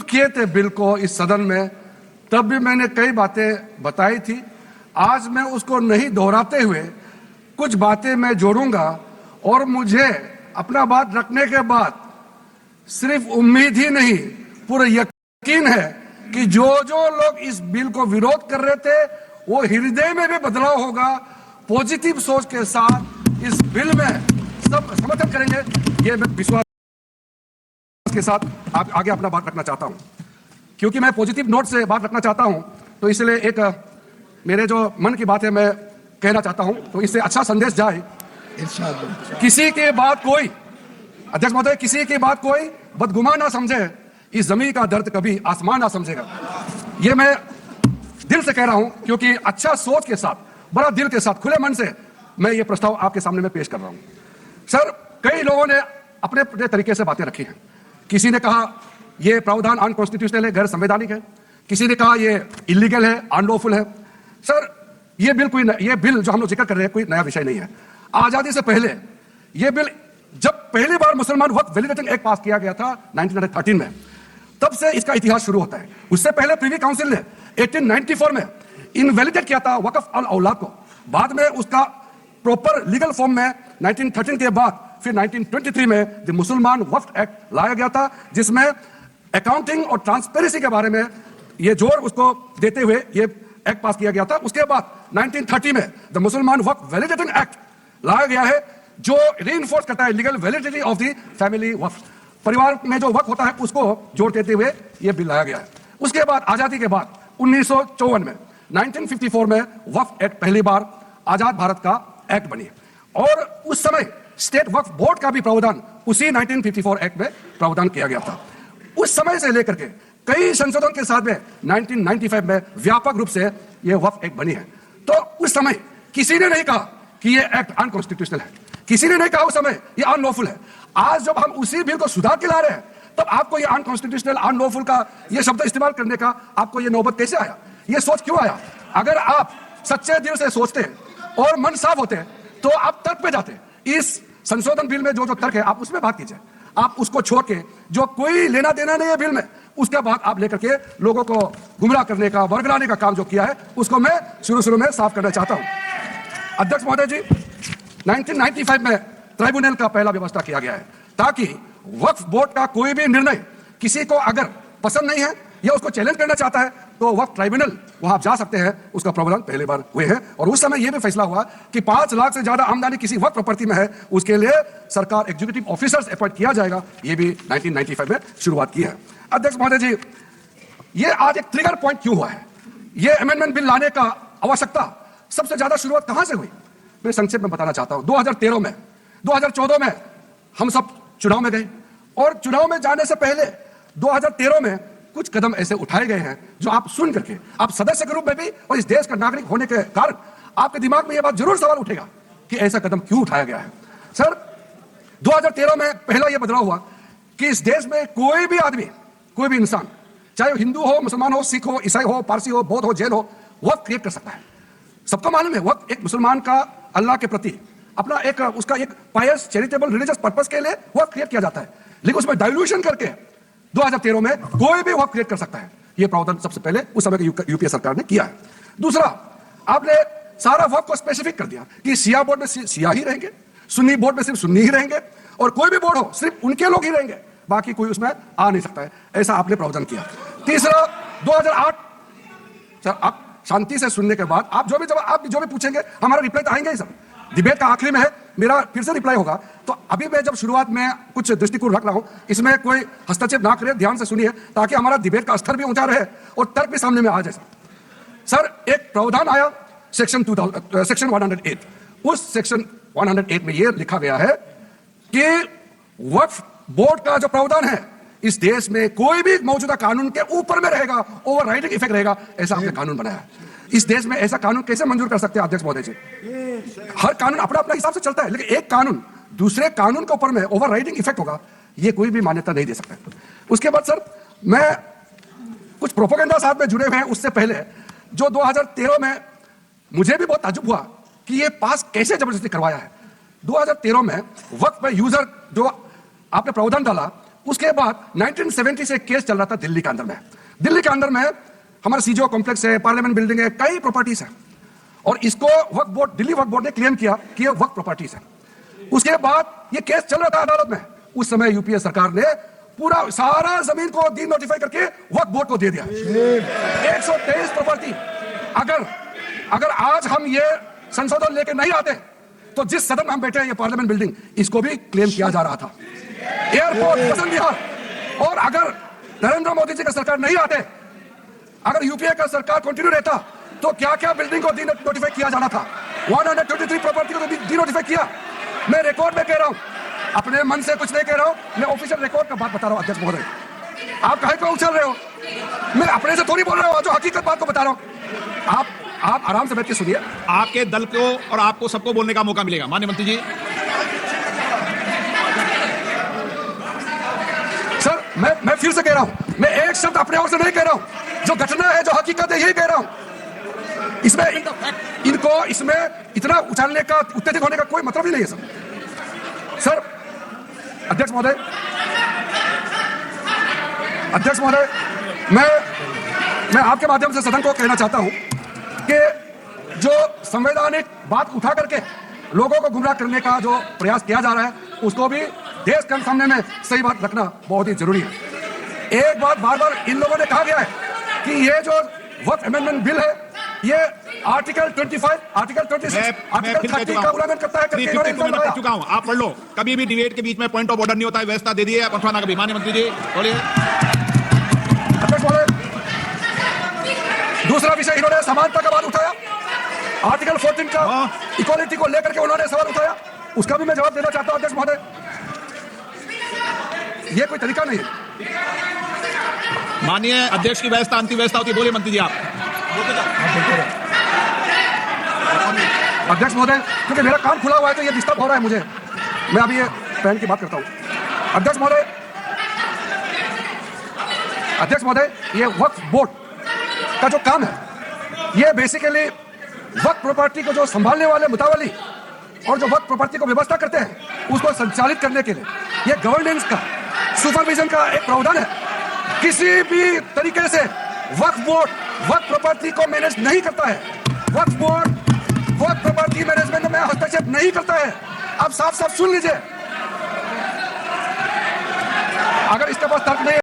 किए थे बिल को इस सदन में, तब भी मैंने कई बातें बताई थी। आज मैं उसको नहीं दोहराते हुए कुछ बातें मैं जोड़ूंगा, और मुझे अपना बात रखने के बाद सिर्फ उम्मीद ही नहीं, पूरा यकीन है कि जो जो लोग इस बिल को विरोध कर रहे थे वो हृदय में भी बदलाव होगा। पॉजिटिव सोच के साथ इस बिल में सब समर्थन करेंगे, ये मैं विश्वास के साथ आगे अपना बात रखना चाहता हूं। क्योंकि मैं पॉजिटिव नोट से बात रखना चाहता हूं, तो इसलिए एक मेरे जो मन की बात है मैं कहना चाहता हूं, तो इससे अच्छा संदेश जाए। किसी की बात कोई, अध्यक्ष महोदय, किसी की बात कोई बदगुमान ना समझे, इस जमीन का दर्द कभी आसमान ना समझेगा। ये मैं दिल से कह रहा हूं, क्योंकि अच्छा सोच के साथ, बड़ा दिल के साथ, खुले मन से मैं ये प्रस्ताव आपके सामने में पेश कर रहा हूं। सर, कई लोगों ने अपने अपने तरीके से बातें रखी हैं। किसी ने कहा ये प्रावधान अनकॉन्स्टिट्यूशनल है, गैर संवैधानिक है। किसी ने कहा ये इलीगल है, अनलॉफुल है। सर, ये बिल जो हम लोग जिक्र कर रहे हैं कोई नया विषय नहीं है। आजादी से पहले ये बिल, जब पहली बार मुसलमान वक्फ वैलिडेटिंग एक्ट पास किया गया था 1913 में, तब से इसका इतिहास शुरू होता है। उससे पहले प्रीवी काउंसिल ने 1894 में इनवैलिडेट किया था वक्फ अल औलाद को। बाद में उसका प्रॉपर लीगल फॉर्म में 1913 के बाद फिर 1923 में द मुसलमान वक्फ एक्ट लाया गया था, जिसमें अकाउंटिंग और ट्रांसपेरेंसी के बारे में ये जोर उसको देते हुए ये एक्ट पास किया गया था। उसके बाद 1930 में द मुसलमान वक्फ वैलिडेटिंग एक्ट लाया गया है, जो रीइंफोर्स करता है legal validity of the family waqf. परिवार में जो वक्फ होता है उसको जोड़ देते हुए यह बिल लाया गया है। उसके बाद आजादी के बाद 1954 में 1954 में वक्फ एक्ट पहली बार आजाद भारत का एक्ट बनी, और उस समय स्टेट वक्फ बोर्ड का भी प्रावधान उसी 1954 एक्ट में प्रावधान किया गया था। उस समय से लेकर के कई संशोधन के साथ में 1995 में व्यापक रूप से यह वक्फ एक्ट बनी है। तो उस समय किसी ने नहीं कहा कि यह एक्ट अनकॉन्स्टिट्यूशनल है, किसी ने नहीं कहा उस समय ये अनलॉफुल है। आज जब हम उसी बिल को सुधार के ला रहे हैं, तब आपको ये अनकॉन्स्टिट्यूशनल, अनलॉफुल का ये शब्द इस्तेमाल करने का आपको ये नौबत कैसे आया? ये सोच क्यों आया? अगर आप सच्चे दिल से सोचते और मन साफ होते तो आप तर्क पे जाते। इस संशोधन बिल में जो जो तर्क है आप उसमें बात कीजिए। आप उसको छोड़ के, जो कोई लेना देना नहीं है बिल में, उसके बाद आप लेकर के लोगों को गुमराह करने का, वर्गलाने का काम जो किया है, उसको मैं शुरू में साफ करना चाहता हूं। अध्यक्ष महोदय जी, 1995 में ट्राइब्यूनल का पहला व्यवस्था किया गया है, ताकि वक्फ बोर्ड का कोई भी निर्णय किसी को अगर पसंद नहीं है या उसको चैलेंज करना चाहता है तो वक्फ ट्राइब्यूनल वहां आप जा सकते हैं। उसका प्रावधान पहली बार हुए हैं, और उस समय यह भी फैसला हुआ कि 5 लाख से ज्यादा आमदनी किसी वक्फ प्रॉपर्टी में है, उसके लिए सरकार एग्जीक्यूटिव ऑफिसर्स अपॉइंट किया जाएगा। यह भी 1995 में शुरुआत की है। अध्यक्ष महोदय जी, ये आज एक ट्रिगर पॉइंट क्यों हुआ है? ये अमेंडमेंट बिल लाने का आवश्यकता सबसे ज्यादा शुरुआत कहां से हुई? मैं संक्षेप में बताना चाहता हूं। 2013 में, 2014 में हम सब चुनाव में गए, और चुनाव में जाने से पहले 2013 में कुछ कदम ऐसे उठाए गए हैं जो आप सुन करके, आप सदस्य के रूप में भी और इस देश का नागरिक होने के कारण आपके दिमाग में यह बात जरूर सवाल उठेगा कि ऐसा कदम क्यों उठाया गया है। सर, 2013 में पहला यह बदलाव हुआ कि इस देश में कोई भी आदमी, कोई भी इंसान, चाहे हिंदू हो, मुसलमान हो, सिख हो, ईसाई हो, पारसी हो, बौद्ध हो, जैन हो, वक्फ क्रिएट कर सकता है। सबको मालूम है वक्फ एक मुसलमान का अल्लाह के प्रति अपना एक उसका एक पायस चैरिटेबल रिलीजियस पर्पस के लिए वक्फ क्रिएट किया जाता है, लेकिन उसमें डाइल्यूशन करके 2013 में कोई भी वक्फ क्रिएट कर सकता है। यह प्रावधान सबसे पहले उस समय की यूपीए सरकार ने किया है। दूसरा, आपने सारा वक्फ को स्पेसिफिक कर दिया कि शिया बोर्ड में शिया ही रहेंगे, सुन्नी बोर्ड में सिर्फ सुन्नी ही रहेंगे, और कोई भी बोर्ड हो सिर्फ उनके लोग ही रहेंगे, बाकी कोई उसमें आ नहीं सकता है। ऐसा आपने प्रावधान किया। तीसरा, 2008, सर आप शांति से सुनने के बाद आप जो भी पूछेंगे हमारा रिप्लाई तो आएंगे ही। सब डिबेट का आखिरी में है, मेरा फिर से रिप्लाई होगा। तो अभी मैं जब शुरुआत में कुछ दृष्टिकोण रख रहा हूं, इसमें कोई हस्तक्षेप ना करे, ध्यान से सुनिए, ताकि हमारा डिबेट का स्तर भी ऊंचा रहे और तर्क भी सामने में आ जाए। सर, एक प्रावधान आया सेक्शन 108। उस सेक्शन 108 में यह लिखा गया है कि वक्फ बोर्ड का जो प्रावधान है, इस देश में कोई भी मौजूदा कानून के ऊपर में रहेगा, ओवरराइडिंग इफेक्ट रहेगा। ऐसा आपने कानून बनाया। इस देश में ऐसा कानून कैसे मंजूर कर सकते हैं अध्यक्ष महोदय जी? हर कानून अपना अपना हिसाब से चलता है, लेकिन एक कानून दूसरे कानून के ऊपर में ओवरराइडिंग इफेक्ट होगा, ये कोई भी मान्यता नहीं दे सकता। उसके बाद सर, मैं कुछ प्रोपेगेंडा साथ में जुड़े हुए हैं। उससे पहले जो 2013 में मुझे भी बहुत ताज्जुब हुआ कि ये पास कैसे जबरदस्ती करवाया है। 2013 में वक्फ पे यूजर जो आपने प्रावधान डाला, उसके बाद 1970 से केस चल रहा था दिल्ली के अंदर में। दिल्ली के अंदर में हमारा सीजीओ कॉम्प्लेक्स है, पार्लियामेंट बिल्डिंग है, कई प्रॉपर्टीज है, और इसको वक्फ बोर्ड, दिल्ली वक्फ बोर्ड ने क्लेम किया कि ये वक्फ प्रॉपर्टीज है। उसके बाद ये केस चल रहा था अदालत में। उस समय यूपीए सरकार ने पूरा सारा जमीन को डी नोटिफाई करके वक्फ बोर्ड को दे दिया। 123 प्रॉपर्टी। अगर आज हम ये संशोधन लेके नहीं आते तो जिस सदन में हम बैठे हैं, ये पार्लियामेंट बिल्डिंग, इसको भी क्लेम किया जा रहा था। एयरपोर्ट बसंत विहार, और अगर नरेंद्र मोदी जी का सरकार नहीं आते, अगर यूपीए का सरकार कंटिन्यू रहता, तो क्या क्या बिल्डिंग को डी नोटिफाई किया जाना था। 123 प्रॉपर्टी को डी नोटिफाई किया। मैं रिकॉर्ड में कह रहा हूं, अपने मन से कुछ नहीं कह रहा हूं, मैं ऑफिशियल रिकॉर्ड का बात बता रहा हूं। अध्यक्ष महोदय, आप काहे को उछल रहे हो? मैं अपने से थोड़ी बोल रहा हूं, जो हकीकत बात को बता रहा हूं। आप आराम से बैठ के सुनिए। आपके दल को और आपको सबको बोलने का मौका मिलेगा। माननीय मंत्री जी। सर, मैं फिर से कह रहा हूं, मैं एक शब्द अपने ओर से नहीं कह रहा हूं, जो घटना है, जो हकीकत है, यही कह रहा हूं। इसमें इनको इसमें इतना उछालने का, उत्तेजित होने का कोई मतलब ही नहीं है सर। अध्यक्ष महोदय, मैं आपके माध्यम से सदन को कहना चाहता हूं कि जो संवैधानिक बात उठा करके लोगों को गुमराह करने का जो प्रयास किया जा रहा है, उसको भी देश के सामने में सही बात रखना बहुत ही जरूरी है। एक बात बार बार इन लोगों ने कहा गया है कि ये जो वक्फ अमेंडमेंट बिल है, ये आर्टिकल 25, आर्टिकल 26, आर्टिकल 30 का उल्लंघन करता है करके इन्होंने इल्जाम लगाया। चुका हूं, आप पढ़ लो। कभी भी डिबेट के बीच में पॉइंट ऑफ ऑर्डर नहीं होता है, व्यवस्था दे दी है, उठवाना कभी। माननीय मंत्री जी बोलिए। अध्यक्ष महोदय, दूसरा विषय इन्होंने समानता का बात उठाया, आर्टिकल 14 का इक्वालिटी को लेकर के उन्होंने सवाल उठाया, उसका भी मैं जवाब देना चाहता हूं। अध्यक्ष महोदय, ये कोई तरीका नहीं है। माननीय अध्यक्ष की व्यवस्था अंतिम व्यवस्था होती है। बोलिए मंत्री जी आप। अध्यक्ष महोदय, क्योंकि मेरा काम खुला हुआ है तो ये डिस्टर्ब हो रहा है मुझे, मैं अभी ये पैन की बात करता हूं। अध्यक्ष महोदय, ये वक्फ बोर्ड का जो काम है, ये बेसिकली वक्फ प्रॉपर्टी को जो संभालने वाले मुतावली और जो वक्फ प्रॉपर्टी को व्यवस्था करते हैं, उसको संचालित करने के लिए ये गवर्नेंस का, सुपरविजन का एक प्रावधान है। किसी भी तरीके से वक्फ बोर्ड वक्फ प्रॉपर्टी को मैनेज नहीं करता है। वक्फ बोर्ड वक्फ प्रॉपर्टी मैनेजमेंट में हस्तक्षेप नहीं करता है। आप साफ साफ सुन लीजिए, अगर इसके पास तर्क नहीं